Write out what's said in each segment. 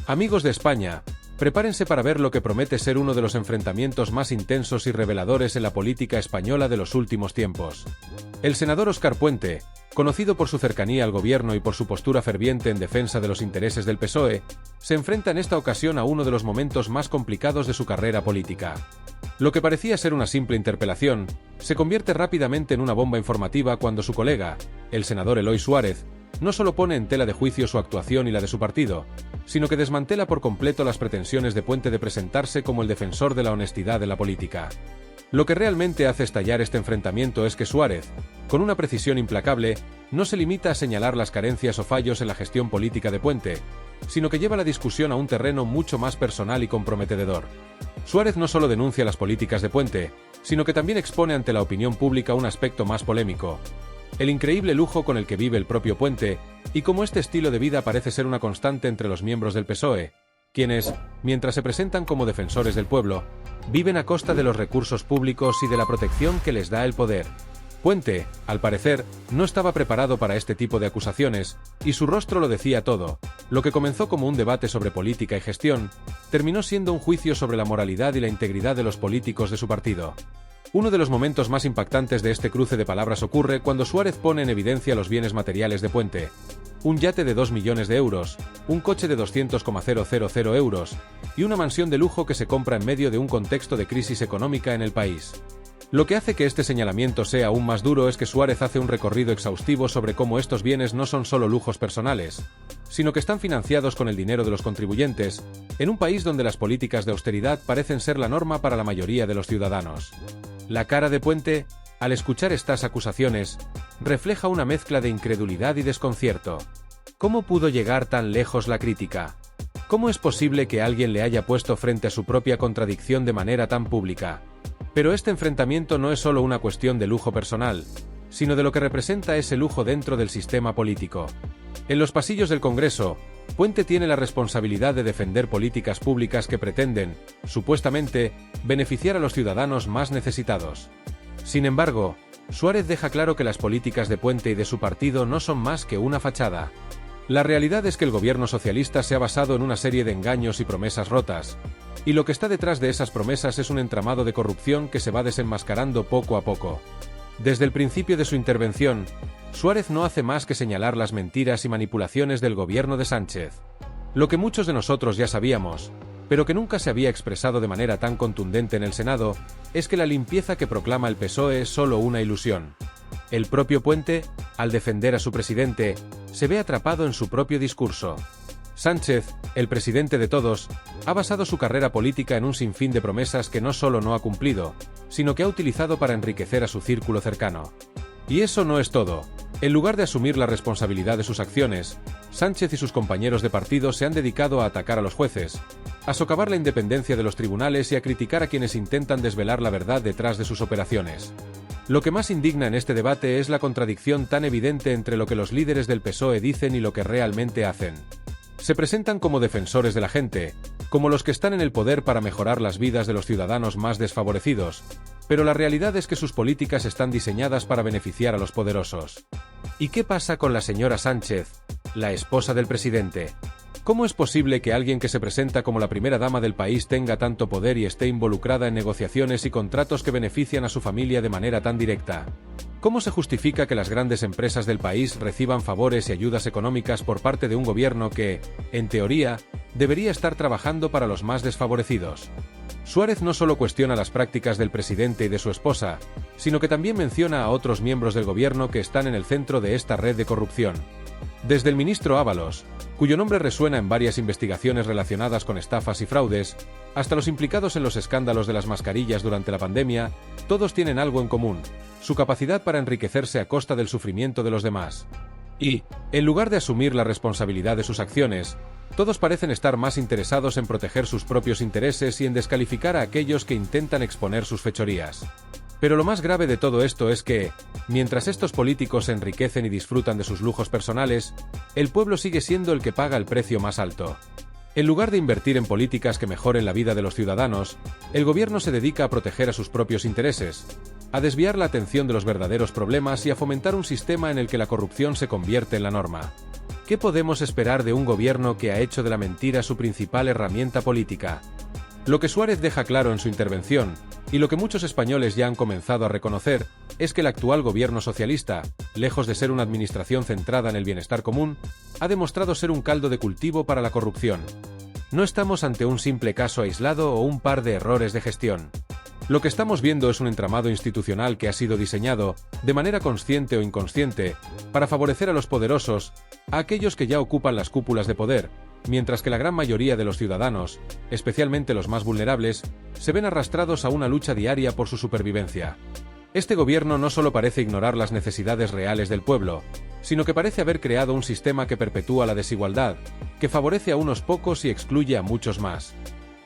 Amigos de España, prepárense para ver lo que promete ser uno de los enfrentamientos más intensos y reveladores en la política española de los últimos tiempos. El senador Óscar Puente, conocido por su cercanía al gobierno y por su postura ferviente en defensa de los intereses del PSOE, se enfrenta en esta ocasión a uno de los momentos más complicados de su carrera política. Lo que parecía ser una simple interpelación, se convierte rápidamente en una bomba informativa cuando su colega, el senador Eloi Suárez, no solo pone en tela de juicio su actuación y la de su partido, sino que desmantela por completo las pretensiones de Puente de presentarse como el defensor de la honestidad de la política. Lo que realmente hace estallar este enfrentamiento es que Suárez, con una precisión implacable, no se limita a señalar las carencias o fallos en la gestión política de Puente, sino que lleva la discusión a un terreno mucho más personal y comprometedor. Suárez no solo denuncia las políticas de Puente, sino que también expone ante la opinión pública un aspecto más polémico: el increíble lujo con el que vive el propio Puente, y cómo este estilo de vida parece ser una constante entre los miembros del PSOE, quienes, mientras se presentan como defensores del pueblo, viven a costa de los recursos públicos y de la protección que les da el poder. Puente, al parecer, no estaba preparado para este tipo de acusaciones, y su rostro lo decía todo. Lo que comenzó como un debate sobre política y gestión, terminó siendo un juicio sobre la moralidad y la integridad de los políticos de su partido. Uno de los momentos más impactantes de este cruce de palabras ocurre cuando Suárez pone en evidencia los bienes materiales de Puente: un yate de 2 millones de euros, un coche de 200,000 euros, y una mansión de lujo que se compra en medio de un contexto de crisis económica en el país. Lo que hace que este señalamiento sea aún más duro es que Suárez hace un recorrido exhaustivo sobre cómo estos bienes no son solo lujos personales, sino que están financiados con el dinero de los contribuyentes, en un país donde las políticas de austeridad parecen ser la norma para la mayoría de los ciudadanos. La cara de Puente, al escuchar estas acusaciones, refleja una mezcla de incredulidad y desconcierto. ¿Cómo pudo llegar tan lejos la crítica? ¿Cómo es posible que alguien le haya puesto frente a su propia contradicción de manera tan pública? Pero este enfrentamiento no es solo una cuestión de lujo personal, sino de lo que representa ese lujo dentro del sistema político. En los pasillos del Congreso, Puente tiene la responsabilidad de defender políticas públicas que pretenden, supuestamente, beneficiar a los ciudadanos más necesitados. Sin embargo, Suárez deja claro que las políticas de Puente y de su partido no son más que una fachada. La realidad es que el gobierno socialista se ha basado en una serie de engaños y promesas rotas, y lo que está detrás de esas promesas es un entramado de corrupción que se va desenmascarando poco a poco. Desde el principio de su intervención, Suárez no hace más que señalar las mentiras y manipulaciones del gobierno de Sánchez. Lo que muchos de nosotros ya sabíamos, pero que nunca se había expresado de manera tan contundente en el Senado, es que la limpieza que proclama el PSOE es solo una ilusión. El propio Puente, al defender a su presidente, se ve atrapado en su propio discurso. Sánchez, el presidente de todos, ha basado su carrera política en un sinfín de promesas que no solo no ha cumplido, sino que ha utilizado para enriquecer a su círculo cercano. Y eso no es todo. En lugar de asumir la responsabilidad de sus acciones, Sánchez y sus compañeros de partido se han dedicado a atacar a los jueces, a socavar la independencia de los tribunales y a criticar a quienes intentan desvelar la verdad detrás de sus operaciones. Lo que más indigna en este debate es la contradicción tan evidente entre lo que los líderes del PSOE dicen y lo que realmente hacen. Se presentan como defensores de la gente, como los que están en el poder para mejorar las vidas de los ciudadanos más desfavorecidos, pero la realidad es que sus políticas están diseñadas para beneficiar a los poderosos. ¿Y qué pasa con la señora Sánchez, la esposa del presidente? ¿Cómo es posible que alguien que se presenta como la primera dama del país tenga tanto poder y esté involucrada en negociaciones y contratos que benefician a su familia de manera tan directa? ¿Cómo se justifica que las grandes empresas del país reciban favores y ayudas económicas por parte de un gobierno que, en teoría, debería estar trabajando para los más desfavorecidos? Suárez no solo cuestiona las prácticas del presidente y de su esposa, sino que también menciona a otros miembros del gobierno que están en el centro de esta red de corrupción. Desde el ministro Ábalos, cuyo nombre resuena en varias investigaciones relacionadas con estafas y fraudes, hasta los implicados en los escándalos de las mascarillas durante la pandemia, todos tienen algo en común: su capacidad para enriquecerse a costa del sufrimiento de los demás. Y, en lugar de asumir la responsabilidad de sus acciones, todos parecen estar más interesados en proteger sus propios intereses y en descalificar a aquellos que intentan exponer sus fechorías. Pero lo más grave de todo esto es que, mientras estos políticos se enriquecen y disfrutan de sus lujos personales, el pueblo sigue siendo el que paga el precio más alto. En lugar de invertir en políticas que mejoren la vida de los ciudadanos, el gobierno se dedica a proteger a sus propios intereses, a desviar la atención de los verdaderos problemas y a fomentar un sistema en el que la corrupción se convierte en la norma. ¿Qué podemos esperar de un gobierno que ha hecho de la mentira su principal herramienta política? Lo que Suárez deja claro en su intervención, y lo que muchos españoles ya han comenzado a reconocer, es que el actual gobierno socialista, lejos de ser una administración centrada en el bienestar común, ha demostrado ser un caldo de cultivo para la corrupción. No estamos ante un simple caso aislado o un par de errores de gestión. Lo que estamos viendo es un entramado institucional que ha sido diseñado, de manera consciente o inconsciente, para favorecer a los poderosos, a aquellos que ya ocupan las cúpulas de poder, mientras que la gran mayoría de los ciudadanos, especialmente los más vulnerables, se ven arrastrados a una lucha diaria por su supervivencia. Este gobierno no solo parece ignorar las necesidades reales del pueblo, sino que parece haber creado un sistema que perpetúa la desigualdad, que favorece a unos pocos y excluye a muchos más.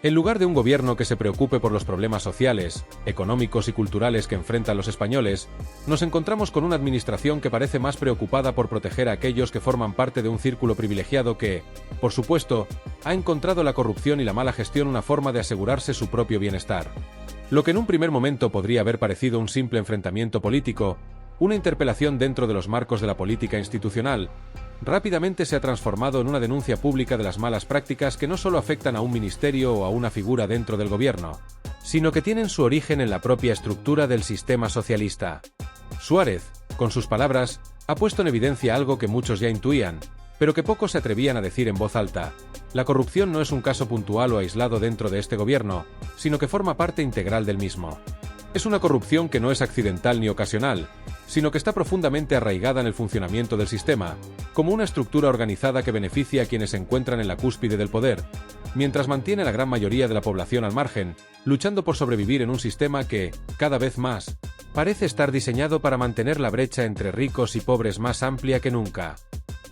En lugar de un gobierno que se preocupe por los problemas sociales, económicos y culturales que enfrentan los españoles, nos encontramos con una administración que parece más preocupada por proteger a aquellos que forman parte de un círculo privilegiado que, por supuesto, ha encontrado la corrupción y la mala gestión una forma de asegurarse su propio bienestar. Lo que en un primer momento podría haber parecido un simple enfrentamiento político, una interpelación dentro de los marcos de la política institucional, rápidamente se ha transformado en una denuncia pública de las malas prácticas que no solo afectan a un ministerio o a una figura dentro del gobierno, sino que tienen su origen en la propia estructura del sistema socialista. Suárez, con sus palabras, ha puesto en evidencia algo que muchos ya intuían, pero que pocos se atrevían a decir en voz alta. La corrupción no es un caso puntual o aislado dentro de este gobierno, sino que forma parte integral del mismo. Es una corrupción que no es accidental ni ocasional, sino que está profundamente arraigada en el funcionamiento del sistema, como una estructura organizada que beneficia a quienes se encuentran en la cúspide del poder, mientras mantiene a la gran mayoría de la población al margen, luchando por sobrevivir en un sistema que, cada vez más, parece estar diseñado para mantener la brecha entre ricos y pobres más amplia que nunca.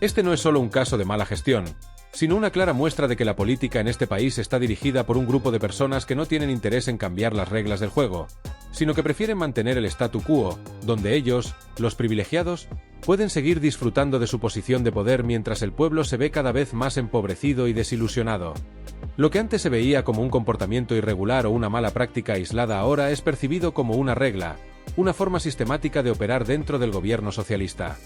Este no es solo un caso de mala gestión, sino una clara muestra de que la política en este país está dirigida por un grupo de personas que no tienen interés en cambiar las reglas del juego, sino que prefieren mantener el statu quo, donde ellos, los privilegiados, pueden seguir disfrutando de su posición de poder mientras el pueblo se ve cada vez más empobrecido y desilusionado. Lo que antes se veía como un comportamiento irregular o una mala práctica aislada ahora es percibido como una regla, una forma sistemática de operar dentro del gobierno socialista.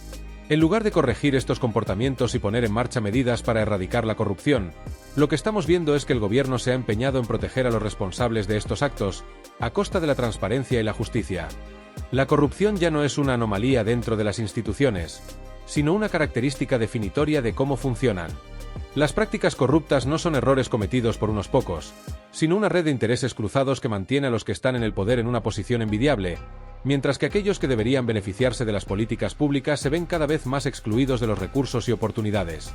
En lugar de corregir estos comportamientos y poner en marcha medidas para erradicar la corrupción, lo que estamos viendo es que el gobierno se ha empeñado en proteger a los responsables de estos actos, a costa de la transparencia y la justicia. La corrupción ya no es una anomalía dentro de las instituciones, sino una característica definitoria de cómo funcionan. Las prácticas corruptas no son errores cometidos por unos pocos, sino una red de intereses cruzados que mantiene a los que están en el poder en una posición envidiable, mientras que aquellos que deberían beneficiarse de las políticas públicas se ven cada vez más excluidos de los recursos y oportunidades.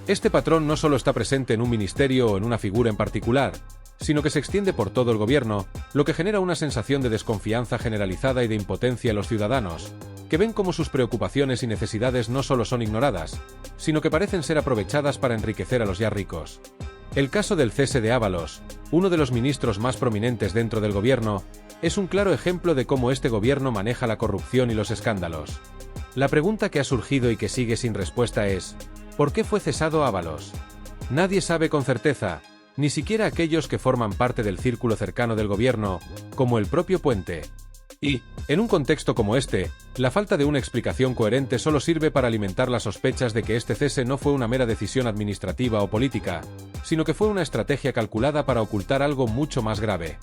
Este patrón no solo está presente en un ministerio o en una figura en particular, sino que se extiende por todo el gobierno, lo que genera una sensación de desconfianza generalizada y de impotencia en los ciudadanos, que ven cómo sus preocupaciones y necesidades no solo son ignoradas, sino que parecen ser aprovechadas para enriquecer a los ya ricos. El caso del cese de Ábalos, uno de los ministros más prominentes dentro del gobierno, es un claro ejemplo de cómo este gobierno maneja la corrupción y los escándalos. La pregunta que ha surgido y que sigue sin respuesta es: ¿por qué fue cesado Ábalos? Nadie sabe con certeza, ni siquiera aquellos que forman parte del círculo cercano del gobierno, como el propio Puente. Y, en un contexto como este, la falta de una explicación coherente solo sirve para alimentar las sospechas de que este cese no fue una mera decisión administrativa o política, sino que fue una estrategia calculada para ocultar algo mucho más grave.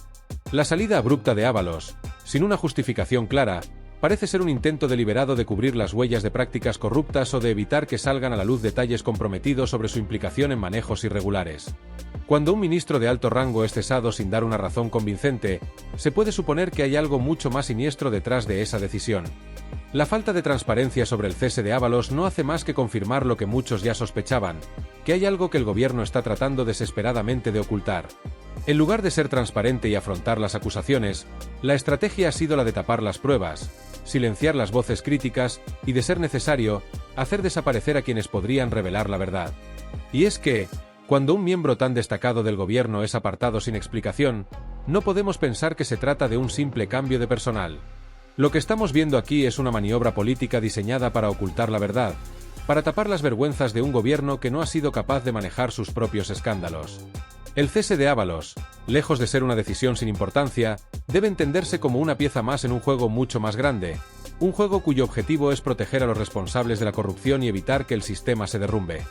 La salida abrupta de Ábalos, sin una justificación clara, parece ser un intento deliberado de cubrir las huellas de prácticas corruptas o de evitar que salgan a la luz detalles comprometidos sobre su implicación en manejos irregulares. Cuando un ministro de alto rango es cesado sin dar una razón convincente, se puede suponer que hay algo mucho más siniestro detrás de esa decisión. La falta de transparencia sobre el cese de Ábalos no hace más que confirmar lo que muchos ya sospechaban, que hay algo que el gobierno está tratando desesperadamente de ocultar. En lugar de ser transparente y afrontar las acusaciones, la estrategia ha sido la de tapar las pruebas, silenciar las voces críticas y, de ser necesario, hacer desaparecer a quienes podrían revelar la verdad. Y es que, cuando un miembro tan destacado del gobierno es apartado sin explicación, no podemos pensar que se trata de un simple cambio de personal. Lo que estamos viendo aquí es una maniobra política diseñada para ocultar la verdad, para tapar las vergüenzas de un gobierno que no ha sido capaz de manejar sus propios escándalos. El cese de Ábalos, lejos de ser una decisión sin importancia, debe entenderse como una pieza más en un juego mucho más grande, un juego cuyo objetivo es proteger a los responsables de la corrupción y evitar que el sistema se derrumbe.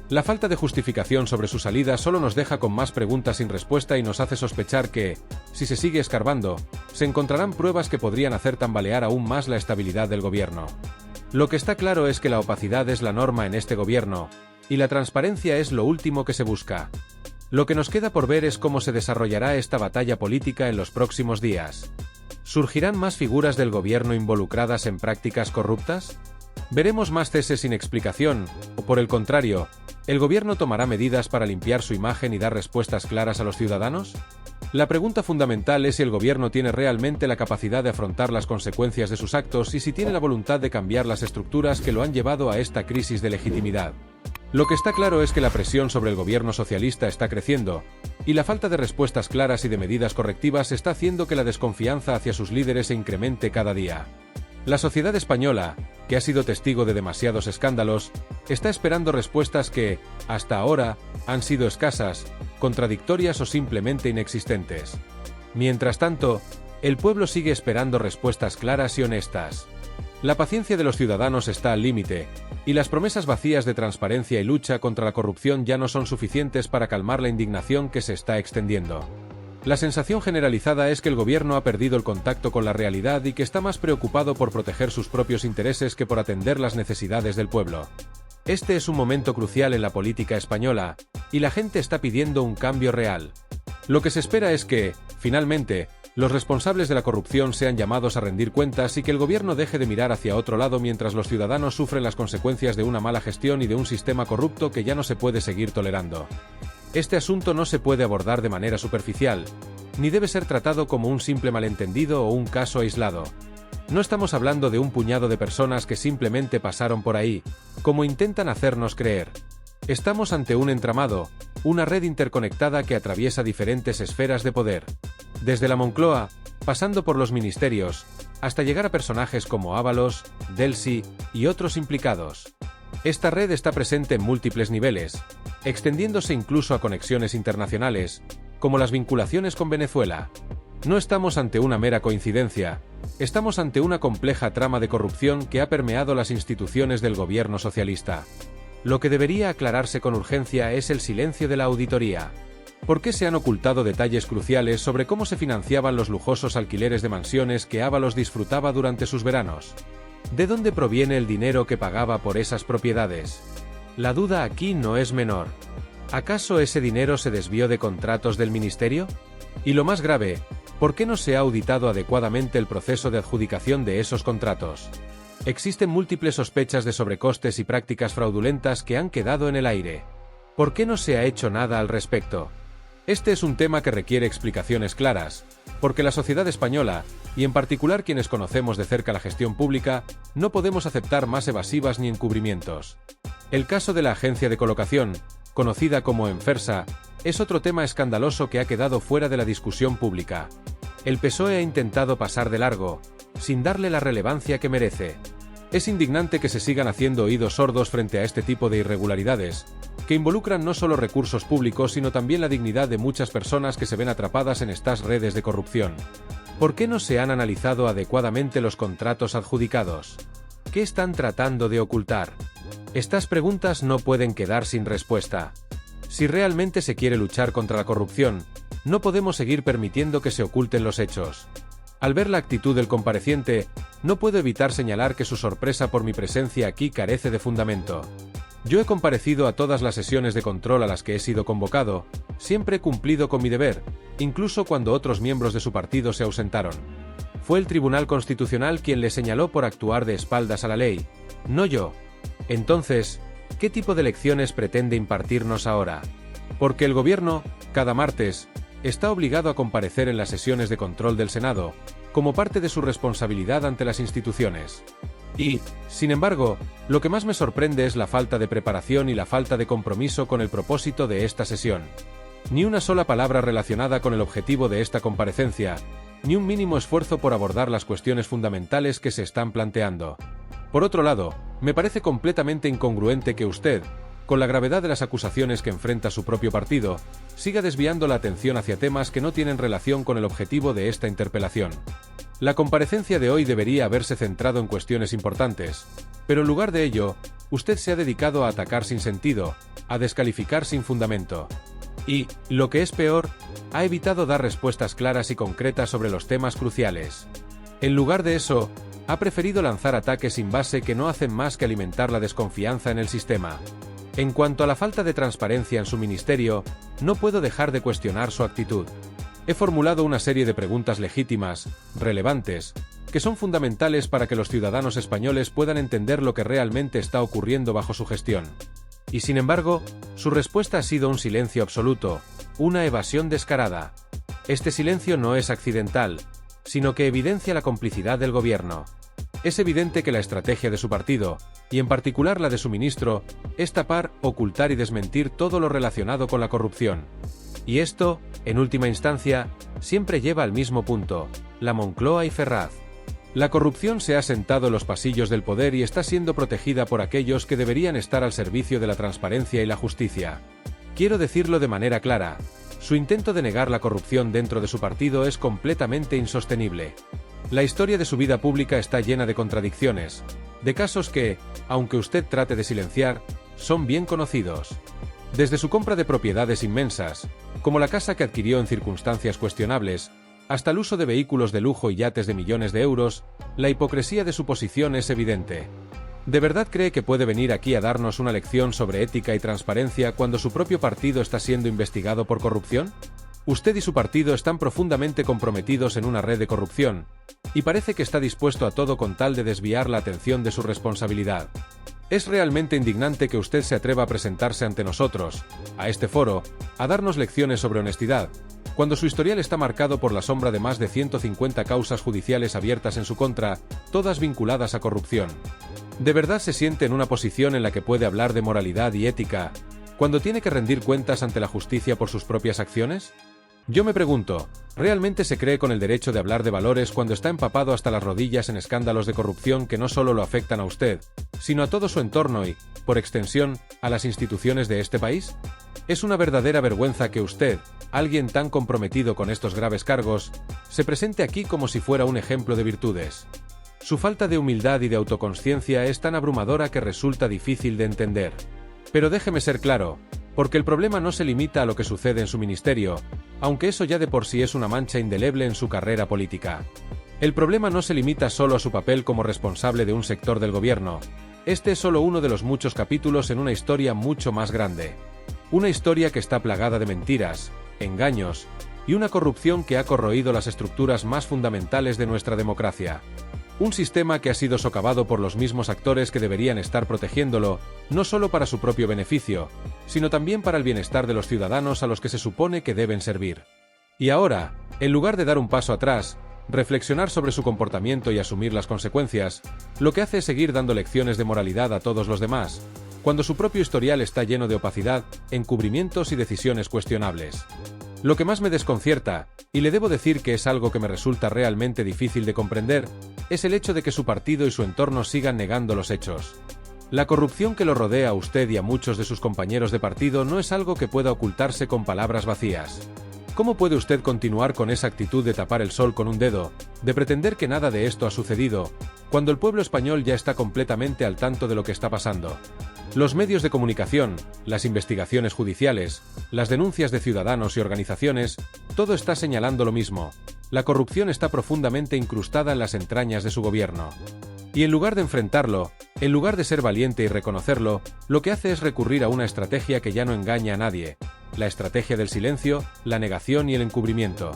La falta de justificación sobre su salida solo nos deja con más preguntas sin respuesta y nos hace sospechar que, si se sigue escarbando, se encontrarán pruebas que podrían hacer tambalear aún más la estabilidad del gobierno. Lo que está claro es que la opacidad es la norma en este gobierno, y la transparencia es lo último que se busca. Lo que nos queda por ver es cómo se desarrollará esta batalla política en los próximos días. ¿Surgirán más figuras del gobierno involucradas en prácticas corruptas? ¿Veremos más ceses sin explicación, o por el contrario, el gobierno tomará medidas para limpiar su imagen y dar respuestas claras a los ciudadanos? La pregunta fundamental es si el gobierno tiene realmente la capacidad de afrontar las consecuencias de sus actos y si tiene la voluntad de cambiar las estructuras que lo han llevado a esta crisis de legitimidad. Lo que está claro es que la presión sobre el gobierno socialista está creciendo, y la falta de respuestas claras y de medidas correctivas está haciendo que la desconfianza hacia sus líderes se incremente cada día. La sociedad española, que ha sido testigo de demasiados escándalos, está esperando respuestas que, hasta ahora, han sido escasas, contradictorias o simplemente inexistentes. Mientras tanto, el pueblo sigue esperando respuestas claras y honestas. La paciencia de los ciudadanos está al límite, y las promesas vacías de transparencia y lucha contra la corrupción ya no son suficientes para calmar la indignación que se está extendiendo. La sensación generalizada es que el gobierno ha perdido el contacto con la realidad y que está más preocupado por proteger sus propios intereses que por atender las necesidades del pueblo. Este es un momento crucial en la política española, y la gente está pidiendo un cambio real. Lo que se espera es que, finalmente, los responsables de la corrupción sean llamados a rendir cuentas y que el gobierno deje de mirar hacia otro lado mientras los ciudadanos sufren las consecuencias de una mala gestión y de un sistema corrupto que ya no se puede seguir tolerando. Este asunto no se puede abordar de manera superficial, ni debe ser tratado como un simple malentendido o un caso aislado. No estamos hablando de un puñado de personas que simplemente pasaron por ahí, como intentan hacernos creer. Estamos ante un entramado, una red interconectada que atraviesa diferentes esferas de poder. Desde la Moncloa, pasando por los ministerios, hasta llegar a personajes como Ábalos, Delcy y otros implicados. Esta red está presente en múltiples niveles, extendiéndose incluso a conexiones internacionales, como las vinculaciones con Venezuela. No estamos ante una mera coincidencia, estamos ante una compleja trama de corrupción que ha permeado las instituciones del gobierno socialista. Lo que debería aclararse con urgencia es el silencio de la auditoría. ¿Por qué se han ocultado detalles cruciales sobre cómo se financiaban los lujosos alquileres de mansiones que Ábalos disfrutaba durante sus veranos? ¿De dónde proviene el dinero que pagaba por esas propiedades? La duda aquí no es menor. ¿Acaso ese dinero se desvió de contratos del ministerio? Y lo más grave, ¿por qué no se ha auditado adecuadamente el proceso de adjudicación de esos contratos? Existen múltiples sospechas de sobrecostes y prácticas fraudulentas que han quedado en el aire. ¿Por qué no se ha hecho nada al respecto? Este es un tema que requiere explicaciones claras, porque la sociedad española, y en particular quienes conocemos de cerca la gestión pública, no podemos aceptar más evasivas ni encubrimientos. El caso de la agencia de colocación, conocida como Enfersa, es otro tema escandaloso que ha quedado fuera de la discusión pública. El PSOE ha intentado pasar de largo, sin darle la relevancia que merece. Es indignante que se sigan haciendo oídos sordos frente a este tipo de irregularidades, que involucran no solo recursos públicos sino también la dignidad de muchas personas que se ven atrapadas en estas redes de corrupción. ¿Por qué no se han analizado adecuadamente los contratos adjudicados? ¿Qué están tratando de ocultar? Estas preguntas no pueden quedar sin respuesta. Si realmente se quiere luchar contra la corrupción, no podemos seguir permitiendo que se oculten los hechos. Al ver la actitud del compareciente, no puedo evitar señalar que su sorpresa por mi presencia aquí carece de fundamento. Yo he comparecido a todas las sesiones de control a las que he sido convocado, siempre he cumplido con mi deber, incluso cuando otros miembros de su partido se ausentaron. Fue el Tribunal Constitucional quien le señaló por actuar de espaldas a la ley, no yo. Entonces, ¿qué tipo de lecciones pretende impartirnos ahora? Porque el gobierno, cada martes, está obligado a comparecer en las sesiones de control del Senado, como parte de su responsabilidad ante las instituciones. Y, sin embargo, lo que más me sorprende es la falta de preparación y la falta de compromiso con el propósito de esta sesión. Ni una sola palabra relacionada con el objetivo de esta comparecencia, ni un mínimo esfuerzo por abordar las cuestiones fundamentales que se están planteando. Por otro lado, me parece completamente incongruente que usted, con la gravedad de las acusaciones que enfrenta su propio partido, siga desviando la atención hacia temas que no tienen relación con el objetivo de esta interpelación. La comparecencia de hoy debería haberse centrado en cuestiones importantes, pero en lugar de ello, usted se ha dedicado a atacar sin sentido, a descalificar sin fundamento. Y, lo que es peor, ha evitado dar respuestas claras y concretas sobre los temas cruciales. En lugar de eso, ha preferido lanzar ataques sin base que no hacen más que alimentar la desconfianza en el sistema. En cuanto a la falta de transparencia en su ministerio, no puedo dejar de cuestionar su actitud. He formulado una serie de preguntas legítimas, relevantes, que son fundamentales para que los ciudadanos españoles puedan entender lo que realmente está ocurriendo bajo su gestión. Y sin embargo, su respuesta ha sido un silencio absoluto, una evasión descarada. Este silencio no es accidental, sino que evidencia la complicidad del gobierno. Es evidente que la estrategia de su partido, y en particular la de su ministro, es tapar, ocultar y desmentir todo lo relacionado con la corrupción. Y esto, en última instancia, siempre lleva al mismo punto, la Moncloa y Ferraz. La corrupción se ha sentado en los pasillos del poder y está siendo protegida por aquellos que deberían estar al servicio de la transparencia y la justicia. Quiero decirlo de manera clara, su intento de negar la corrupción dentro de su partido es completamente insostenible. La historia de su vida pública está llena de contradicciones, de casos que, aunque usted trate de silenciar, son bien conocidos. Desde su compra de propiedades inmensas, como la casa que adquirió en circunstancias cuestionables, hasta el uso de vehículos de lujo y yates de millones de euros, la hipocresía de su posición es evidente. ¿De verdad cree que puede venir aquí a darnos una lección sobre ética y transparencia cuando su propio partido está siendo investigado por corrupción? Usted y su partido están profundamente comprometidos en una red de corrupción, y parece que está dispuesto a todo con tal de desviar la atención de su responsabilidad. Es realmente indignante que usted se atreva a presentarse ante nosotros, a este foro, a darnos lecciones sobre honestidad, cuando su historial está marcado por la sombra de más de 150 causas judiciales abiertas en su contra, todas vinculadas a corrupción. ¿De verdad se siente en una posición en la que puede hablar de moralidad y ética, cuando tiene que rendir cuentas ante la justicia por sus propias acciones? Yo me pregunto, ¿realmente se cree con el derecho de hablar de valores cuando está empapado hasta las rodillas en escándalos de corrupción que no solo lo afectan a usted, sino a todo su entorno y, por extensión, a las instituciones de este país? Es una verdadera vergüenza que usted, alguien tan comprometido con estos graves cargos, se presente aquí como si fuera un ejemplo de virtudes. Su falta de humildad y de autoconsciencia es tan abrumadora que resulta difícil de entender. Pero déjeme ser claro, porque el problema no se limita a lo que sucede en su ministerio, aunque eso ya de por sí es una mancha indeleble en su carrera política. El problema no se limita solo a su papel como responsable de un sector del gobierno. Este es solo uno de los muchos capítulos en una historia mucho más grande. Una historia que está plagada de mentiras, engaños, y una corrupción que ha corroído las estructuras más fundamentales de nuestra democracia. Un sistema que ha sido socavado por los mismos actores que deberían estar protegiéndolo, no solo para su propio beneficio, sino también para el bienestar de los ciudadanos a los que se supone que deben servir. Y ahora, en lugar de dar un paso atrás, reflexionar sobre su comportamiento y asumir las consecuencias, lo que hace es seguir dando lecciones de moralidad a todos los demás, cuando su propio historial está lleno de opacidad, encubrimientos y decisiones cuestionables. Lo que más me desconcierta, y le debo decir que es algo que me resulta realmente difícil de comprender, es el hecho de que su partido y su entorno sigan negando los hechos. La corrupción que lo rodea a usted y a muchos de sus compañeros de partido no es algo que pueda ocultarse con palabras vacías. ¿Cómo puede usted continuar con esa actitud de tapar el sol con un dedo, de pretender que nada de esto ha sucedido, cuando el pueblo español ya está completamente al tanto de lo que está pasando? Los medios de comunicación, las investigaciones judiciales, las denuncias de ciudadanos y organizaciones, todo está señalando lo mismo. La corrupción está profundamente incrustada en las entrañas de su gobierno. Y en lugar de enfrentarlo, en lugar de ser valiente y reconocerlo, lo que hace es recurrir a una estrategia que ya no engaña a nadie, la estrategia del silencio, la negación y el encubrimiento.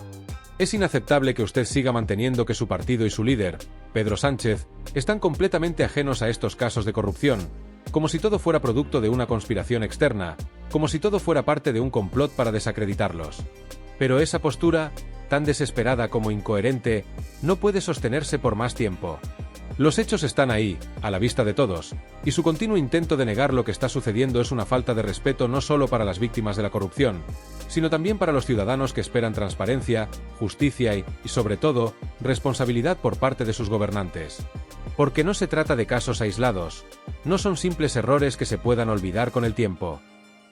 Es inaceptable que usted siga manteniendo que su partido y su líder, Pedro Sánchez, están completamente ajenos a estos casos de corrupción, como si todo fuera producto de una conspiración externa, como si todo fuera parte de un complot para desacreditarlos. Pero esa postura, tan desesperada como incoherente, no puede sostenerse por más tiempo. Los hechos están ahí, a la vista de todos, y su continuo intento de negar lo que está sucediendo es una falta de respeto no solo para las víctimas de la corrupción, sino también para los ciudadanos que esperan transparencia, justicia y, sobre todo, responsabilidad por parte de sus gobernantes. Porque no se trata de casos aislados, no son simples errores que se puedan olvidar con el tiempo.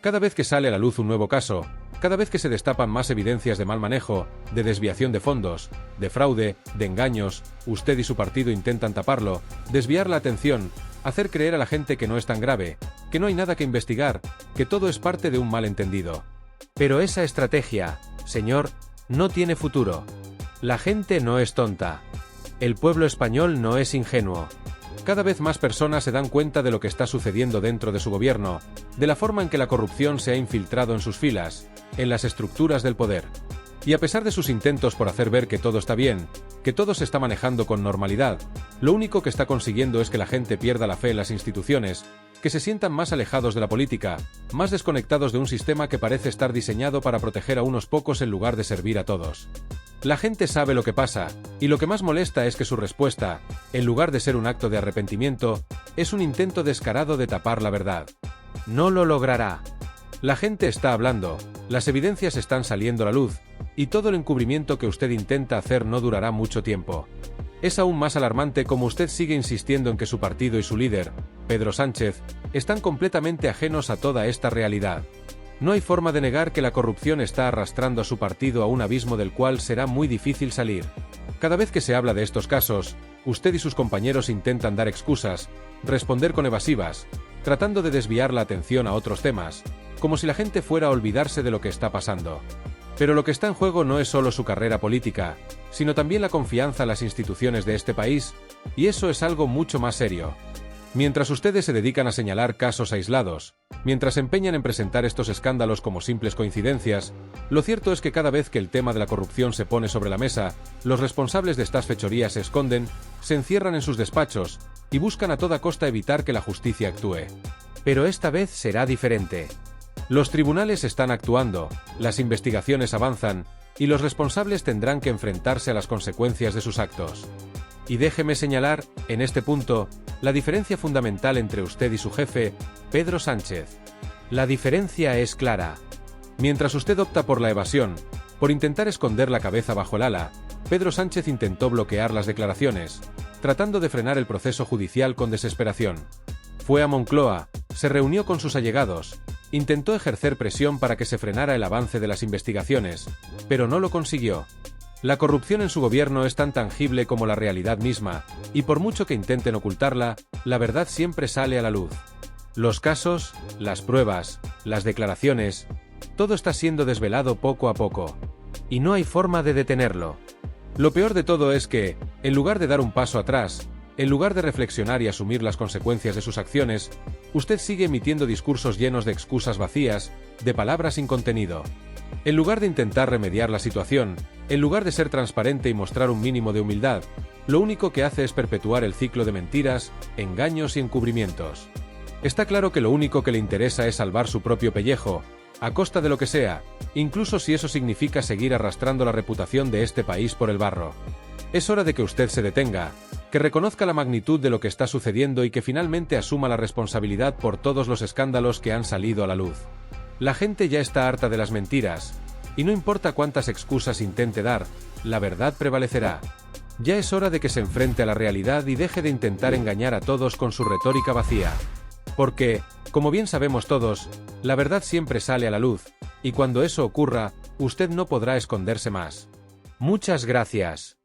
Cada vez que sale a la luz un nuevo caso, cada vez que se destapan más evidencias de mal manejo, de desviación de fondos, de fraude, de engaños, usted y su partido intentan taparlo, desviar la atención, hacer creer a la gente que no es tan grave, que no hay nada que investigar, que todo es parte de un malentendido. Pero esa estrategia, señor, no tiene futuro. La gente no es tonta. El pueblo español no es ingenuo. Cada vez más personas se dan cuenta de lo que está sucediendo dentro de su gobierno, de la forma en que la corrupción se ha infiltrado en sus filas, en las estructuras del poder. Y a pesar de sus intentos por hacer ver que todo está bien, que todo se está manejando con normalidad, lo único que está consiguiendo es que la gente pierda la fe en las instituciones, que se sientan más alejados de la política, más desconectados de un sistema que parece estar diseñado para proteger a unos pocos en lugar de servir a todos. La gente sabe lo que pasa, y lo que más molesta es que su respuesta, en lugar de ser un acto de arrepentimiento, es un intento descarado de tapar la verdad. No lo logrará. La gente está hablando, las evidencias están saliendo a la luz, y todo el encubrimiento que usted intenta hacer no durará mucho tiempo. Es aún más alarmante como usted sigue insistiendo en que su partido y su líder, Pedro Sánchez, están completamente ajenos a toda esta realidad. No hay forma de negar que la corrupción está arrastrando a su partido a un abismo del cual será muy difícil salir. Cada vez que se habla de estos casos, usted y sus compañeros intentan dar excusas, responder con evasivas, tratando de desviar la atención a otros temas, como si la gente fuera a olvidarse de lo que está pasando. Pero lo que está en juego no es solo su carrera política, sino también la confianza en las instituciones de este país, y eso es algo mucho más serio. Mientras ustedes se dedican a señalar casos aislados, mientras se empeñan en presentar estos escándalos como simples coincidencias, lo cierto es que cada vez que el tema de la corrupción se pone sobre la mesa, los responsables de estas fechorías se esconden, se encierran en sus despachos, y buscan a toda costa evitar que la justicia actúe. Pero esta vez será diferente. Los tribunales están actuando, las investigaciones avanzan, y los responsables tendrán que enfrentarse a las consecuencias de sus actos. Y déjeme señalar, en este punto, la diferencia fundamental entre usted y su jefe, Pedro Sánchez. La diferencia es clara. Mientras usted opta por la evasión, por intentar esconder la cabeza bajo el ala, Pedro Sánchez intentó bloquear las declaraciones, tratando de frenar el proceso judicial con desesperación. Fue a Moncloa, se reunió con sus allegados, intentó ejercer presión para que se frenara el avance de las investigaciones, pero no lo consiguió. La corrupción en su gobierno es tan tangible como la realidad misma, y por mucho que intenten ocultarla, la verdad siempre sale a la luz. Los casos, las pruebas, las declaraciones, todo está siendo desvelado poco a poco. Y no hay forma de detenerlo. Lo peor de todo es que, en lugar de dar un paso atrás, en lugar de reflexionar y asumir las consecuencias de sus acciones, usted sigue emitiendo discursos llenos de excusas vacías, de palabras sin contenido. En lugar de intentar remediar la situación, en lugar de ser transparente y mostrar un mínimo de humildad, lo único que hace es perpetuar el ciclo de mentiras, engaños y encubrimientos. Está claro que lo único que le interesa es salvar su propio pellejo, a costa de lo que sea, incluso si eso significa seguir arrastrando la reputación de este país por el barro. Es hora de que usted se detenga, que reconozca la magnitud de lo que está sucediendo y que finalmente asuma la responsabilidad por todos los escándalos que han salido a la luz. La gente ya está harta de las mentiras, y no importa cuántas excusas intente dar, la verdad prevalecerá. Ya es hora de que se enfrente a la realidad y deje de intentar engañar a todos con su retórica vacía. Porque, como bien sabemos todos, la verdad siempre sale a la luz, y cuando eso ocurra, usted no podrá esconderse más. Muchas gracias.